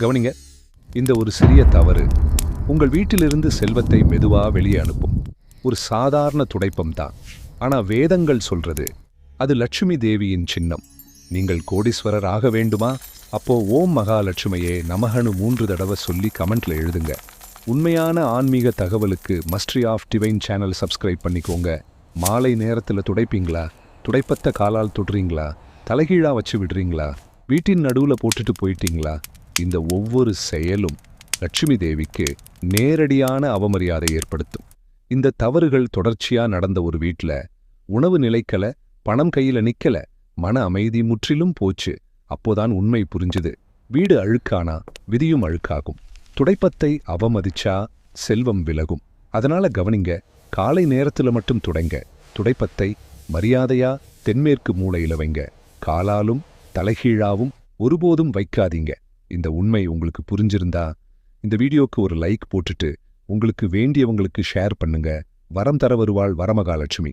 கவனிங்க, இந்த ஒரு சிறிய தவறு உங்கள் வீட்டிலிருந்து செல்வத்தை மெதுவா வெளியே அனுப்பும். ஒரு சாதாரண துடைப்பம் தான். ஆனா வேதங்கள் சொல்றது அது லட்சுமி தேவியின் சின்னம். நீங்கள் கோடீஸ்வரர் ஆக வேண்டுமா? அப்போ ஓம் மகாலட்சுமியே நமகனு 3 தடவை சொல்லி கமெண்ட்ல எழுதுங்க. உண்மையான ஆன்மீக தகவலுக்கு மஸ்ட்ரி ஆஃப் டிவைன் சேனல் சப்ஸ்கிரைப் பண்ணிக்கோங்க. மாலை நேரத்துல துடைப்பீங்களா? துடைப்பத்தை காலால் தொடுறீங்களா? தலைகீழா வச்சு விடுறீங்களா? வீட்டின் நடுவுல போட்டுட்டு போயிட்டீங்களா? இந்த ஒவ்வொரு செயலும் லட்சுமி தேவிக்கு நேரடியான அவமரியாதை ஏற்படுத்தும். இந்த தவறுகள் தொடர்ச்சியா நடந்த ஒரு வீட்ல உணவு நிலைக்கல, பணம் கையில நிக்கல, மன அமைதி முற்றிலும் போச்சு. அப்போதான் உண்மை புரிஞ்சுது. வீடு அழுக்கானா விதியும் அழுக்காகும். துடைப்பத்தை அவமதிச்சா செல்வம் விலகும். அதனால கவனிங்க, காலை நேரத்துல மட்டும் துடைங்க. துடைப்பத்தை மரியாதையா தென்மேற்கு மூலையில வைங்க. காலாலும் தலைகீழாவும் ஒருபோதும் வைக்காதீங்க. இந்த உண்மை உங்களுக்கு புரிஞ்சிருந்தா இந்த வீடியோக்கு ஒரு லைக் போட்டுட்டு உங்களுக்கு வேண்டியவங்களுக்கு ஷேர் பண்ணுங்க. வரம் தர வருவாள் வரமகாலட்சுமி.